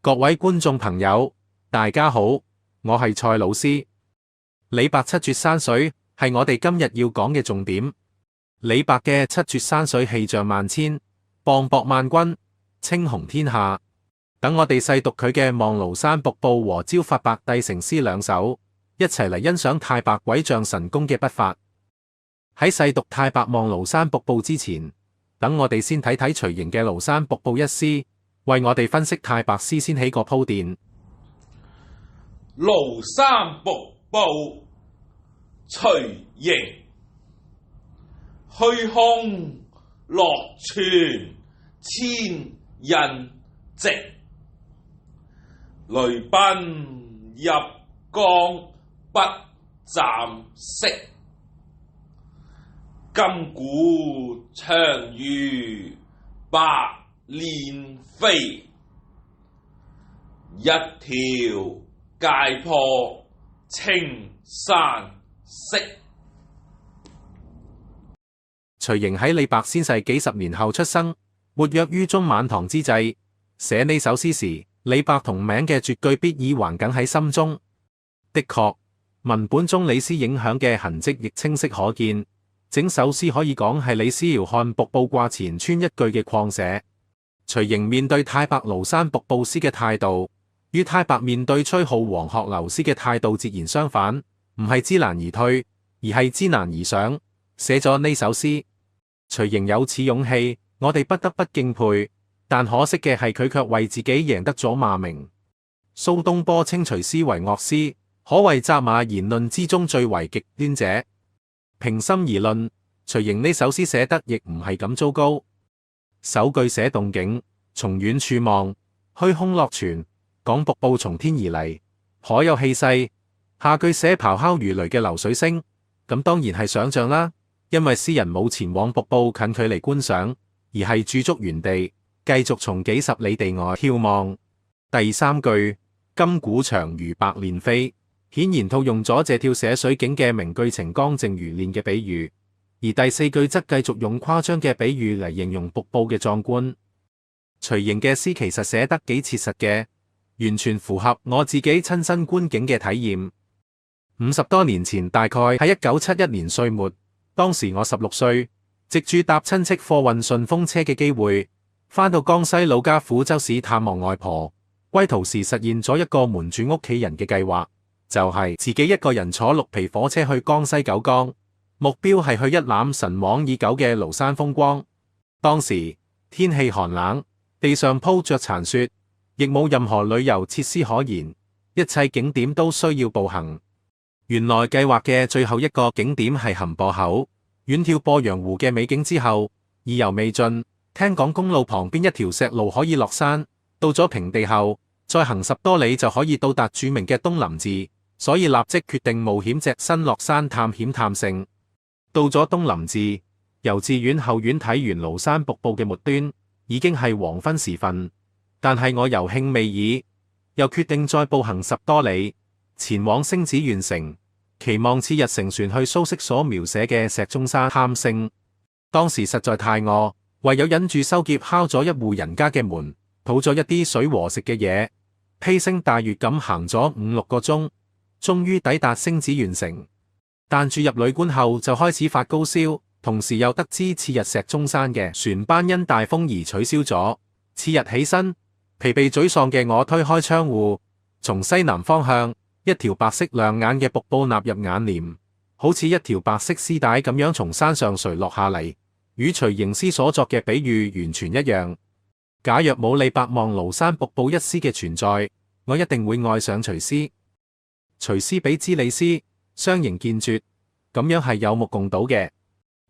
各位觀眾朋友，大家好，我係蔡老師。李白七絕山水係我哋今日要講嘅重點。李白嘅七絕山水氣象萬千，磅礴萬鈞，稱雄天下。等我哋細讀佢嘅《望廬山瀑布》和《招發白帝城詩》兩首，一齊嚟欣賞太白鬼將神功嘅筆法。喺細讀太白望廬山瀑布之前，等我哋先睇睇徐盈嘅《廬山瀑布》一詩，為我哋分析太白詩先起個鋪墊。廬山瀑布，徐盈。虛空落泉千仞直，雷奔入江不暫息。金鼓長如白練飛，一條界破青山色。徐盈喺李白仙逝幾十年後出生，活躍於中晚唐之際。寫呢首詩時，李白同名嘅絕句必已橫亙喺心中。的確，文本中李斯影響嘅痕跡亦清晰可見。整首詩可以講係李斯遙看瀑布掛前村一句嘅曠寫。徐盈面對太白廬山瀑布詩嘅態度，與太白面對崔顥黃鶴樓詩嘅態度截然相反，唔係知難而退，而係知難而上，寫咗呢首詩。徐盈有此勇氣，我哋不得不敬佩。但可惜嘅係佢卻為自己贏得咗罵名。蘇東坡稱徐詩為樂詩，可謂責罵言論之中最為極端者。平心而論，徐盈呢首詩寫得亦唔係咁糟糕。首句寫動景，從遠處望，虛空落泉，講瀑布從天而嚟，頗有氣勢。下句寫咆哮如雷嘅流水聲，咁當然係想象啦，因為詩人冇前往瀑布近距離觀賞，而係駐足原地，繼續從幾十里地外眺望。第三句金鼓長如白練飛，顯然套用咗這跳寫水景嘅名句情剛正如練嘅比喻，而第四句則繼續用誇張嘅比喻嚟形容瀑布嘅壯觀。徐盈嘅詩其實寫得幾切實嘅，完全符合我自己親身觀景嘅體驗。50多年前，大概喺1971年歲末，當時我16歲，藉住搭親戚貨運順風車嘅機會，返到江西老家撫州市探望外婆。歸途時實現咗一個瞞住屋企人嘅計劃，就係自己一個人坐綠皮火車去江西九江，目標係去一覽神往已久嘅廬山風光。當時天氣寒冷，地上鋪着殘雪，亦冇任何旅遊設施可言，一切景點都需要步行。原來計劃嘅最後一個景點係含鄱口，遠眺鄱陽湖嘅美景之後，意猶未盡。聽講公路旁邊一條石路可以落山，到咗平地後，再行10多里就可以到達著名嘅東林寺，所以立即決定冒險隻身落山探險探勝。到咗東林寺，由寺院後院睇完廬山瀑布嘅末端，已經係黃昏時分。但係我猶興未已，又決定再步行10多里，前往星子縣城，期望次日乘船去蘇軾所描寫嘅石鐘山探勝。當時實在太餓，唯有忍住羞澀敲咗一戶人家嘅門，討咗一啲水和食嘅嘢，披星戴月咁行咗5、6個鐘，終於抵達星子縣城。但住入旅館後就開始發高燒，同時又得知次日石鐘山嘅船班因大風而取消咗。次日起身，疲憊沮喪嘅我推開窗戶，從西南方向一條白色亮眼嘅瀑布納入眼簾，好似一條白色絲帶咁樣從山上垂落下嚟，與徐盈詩所作嘅比喻完全一樣。假若冇李白望廬山瀑布一詩嘅存在，我一定會愛上徐詩。徐詩比之李斯相形見絀，咁樣係有目共睹嘅。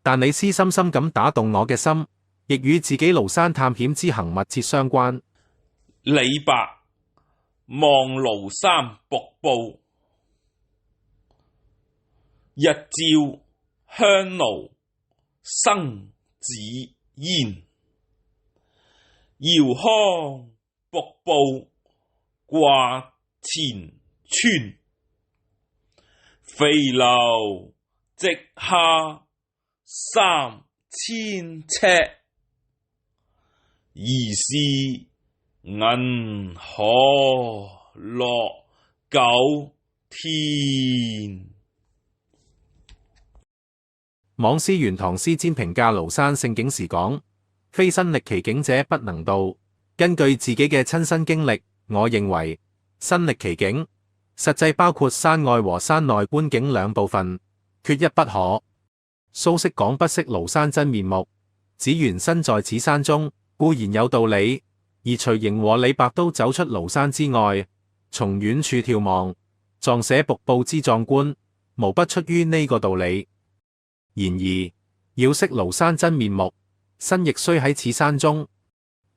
但李斯深深咁打動我嘅心，亦與自己廬山探險之行密切相關。李白望廬山瀑布，日照香爐生紫煙，遙看瀑布掛前村，飛流直下3000尺，疑是銀河落九天。網師玄唐詩瞻評價廬山勝景時講：非身歷其境者不能到。根據自己嘅親身經歷，我認為身歷其境實際包括山外和山內觀景兩部分，缺一不可。蘇軾講不識廬山真面目，只緣身在此山中，固然有道理。而徐盈和李白都走出廬山之外，從遠處眺望，壯寫瀑布之壯觀，無不出於呢個道理。然而，要識廬山真面目，身亦須喺此山中。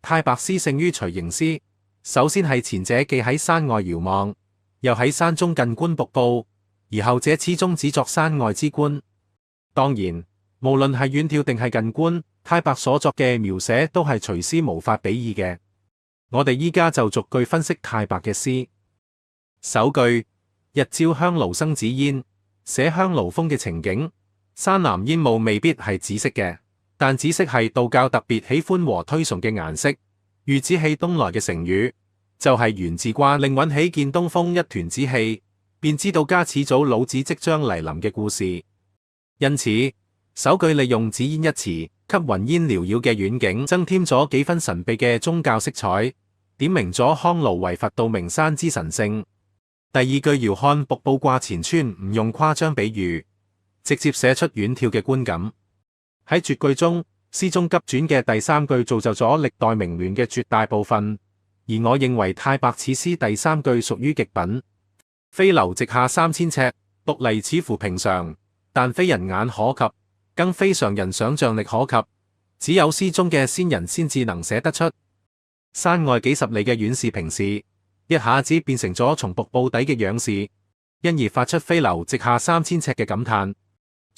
太白詩勝於徐盈詩，首先係前者既喺山外遙望，又喺山中近觀瀑布，而後者始終只作山外之觀。當然，無論係遠眺定係近觀，太白所作嘅描寫都係隨詩無法比擬嘅。我哋依家就逐句分析太白嘅詩。首句：日照香爐生紫煙，寫香爐風嘅情景。山南煙霧未必係紫色嘅，但紫色係道教特別喜歡和推崇嘅顏色。喻紫氣東來嘅成語，就係源自卦令允起見東風一團紫氣，便知道家始祖老子即將嚟臨嘅故事。因此，首句利用紫煙一詞，給雲煙繚繞嘅遠景增添咗幾分神秘嘅宗教色彩，點明咗香爐為佛道名山之神聖。第二句遙看瀑布掛前川，唔用誇張比喻，直接寫出遠眺嘅觀感。喺絕句中，詩中急轉嘅第三句造就咗歷代名聯嘅絕大部分，而我認為太白此詩第三句屬於極品。飛流直下3000尺，獨嚟似乎平常，但非人眼可及，更非常人想象力可及，只有詩中嘅仙人先至能寫得出。山外幾十里嘅遠視平視，一下子變成咗從瀑布底嘅仰視，因而發出飛流直下3000尺嘅感嘆。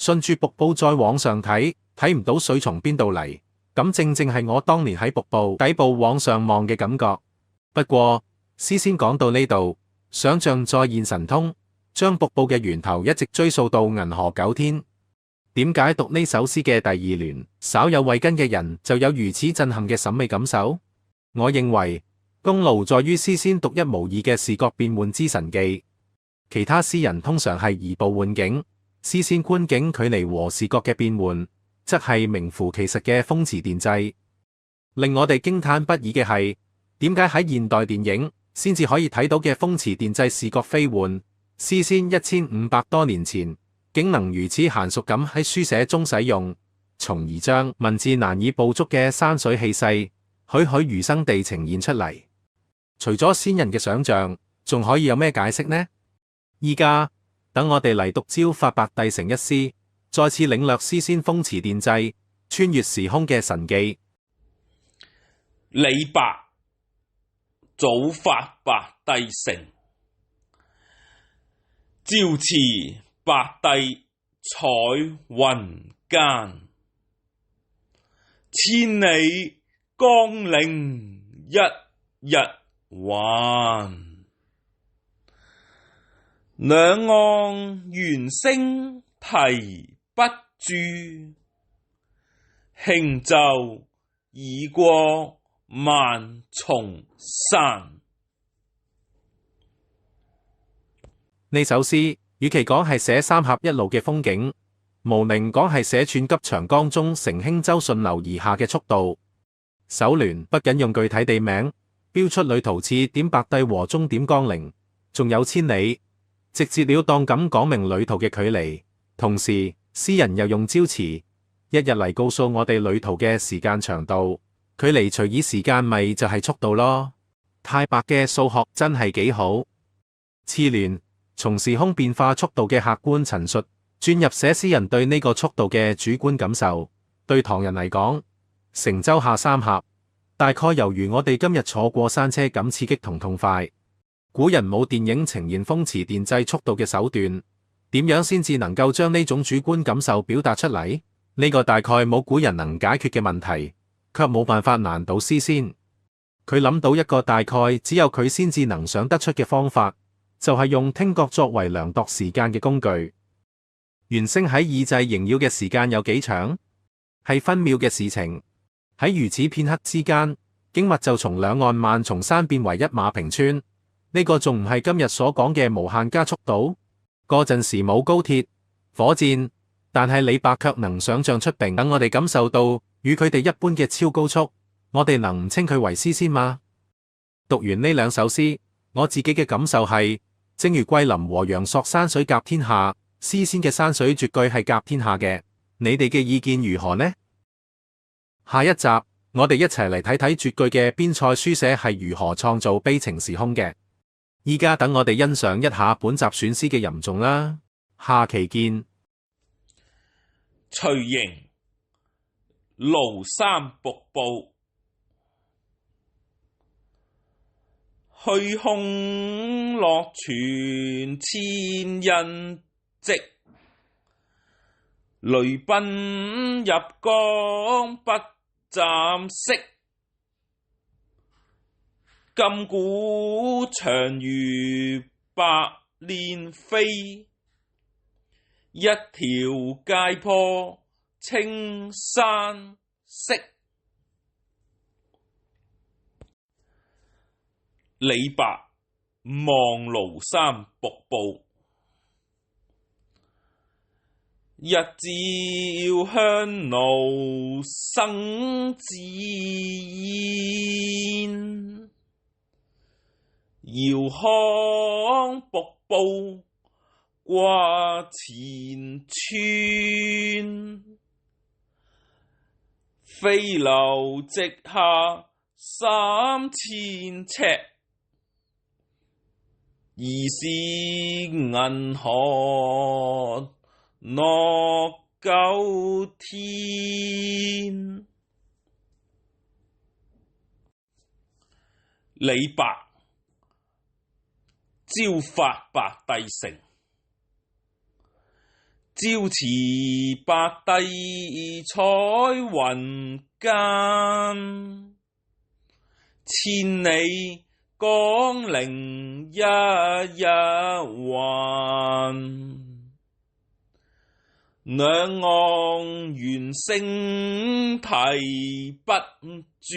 順住瀑布再往上睇，睇唔到水從邊度嚟，咁正正係我當年喺瀑布底部往上望嘅感覺。不過詩先講到呢度，想象再現神通，將瀑布嘅源頭一直追溯到銀河九天。點解讀呢首詩嘅第二聯，稍有慧根嘅人就有如此震撼嘅審美感受？我認為功勞在於詩先獨一無二嘅視覺變換之神技。其他詩人通常係移步換景，詩先觀景距離和視覺嘅變換，則係名副其實嘅風馳電掣。令我哋驚嘆不已嘅係，點解喺現代電影先至可以睇到嘅風馳電掣視覺飛換，詩先1500多年前竟能如此嫻熟咁喺書寫中使用，從而將文字難以捕捉嘅山水氣勢栩栩如生地呈現出嚟。除咗先人嘅想象，仲可以有咩解釋呢？依家等我哋嚟讀《朝發白帝城》一詩，再次領略詩先風馳電掣、穿越時空嘅神技。李白早發白帝城，朝辭白帝彩雲間。千里江陵一日還，兩岸猿聲啼不住。輕舟已過萬重山。呢首詩與其講係寫三峽一路嘅風景，無寧講係寫寸急長江中乘輕舟順流而下嘅速度。首聯不僅用具體地名標出旅途次點白帝和終點江陵，仲有千里，直截了當咁講明旅途嘅距離。同時，詩人又用朝辭一日嚟告訴我哋旅途嘅時間長度，距離除以時間咪就係速度咯。太白嘅數學真係幾好。次聯從時空變化速度嘅客觀陳述，轉入寫詩人對呢個速度嘅主觀感受。對唐人嚟講，乘舟下三峽，大概猶如我哋今日坐過山車咁刺激同痛快。古人冇電影呈現風馳電掣速度嘅手段，點樣先至能夠將呢種主觀感受表達出嚟？呢個大概冇古人能解決嘅問題，卻冇辦法難倒詩先。佢諗到一個大概只有佢先至能想得出嘅方法，就係用聽覺作為量度時間嘅工具。猿聲喺耳際縈繞嘅時間有幾長？係分秒嘅事情。喺如此片刻之間，經脈就從兩岸萬重山變為一馬平川。呢個仲唔係今日所講嘅無限加速度？嗰陣時冇高鐵、火箭，但係李白卻能想象出並等我哋感受到與佢哋一般嘅超高速。我哋能唔稱佢為詩仙嗎？讀完呢兩首詩，我自己嘅感受係，正如桂林和陽朔山水甲天下，詩仙嘅山水絕句係甲天下嘅。你哋嘅意見如何呢？下一集我哋一齊嚟睇睇絕句嘅邊塞書寫係如何創造悲情時空嘅。依家等我哋欣賞一下本集選詩嘅吟誦啦。下期見。徐盈廬山瀑布，虛空落泉千仞跡。雷奔入江不暫息，金鼓長如白練飛。一條界破青山色。李白望廬山瀑布，日照香爐生紫煙。遙看瀑布掛前川，飛流直下3000尺。疑是銀河落九天。李白朝發白帝城，朝辭白帝彩雲間。千里江陵一日還，兩岸猿聲啼不住。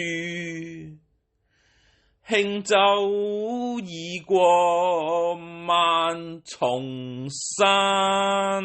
輕舟已過萬重山。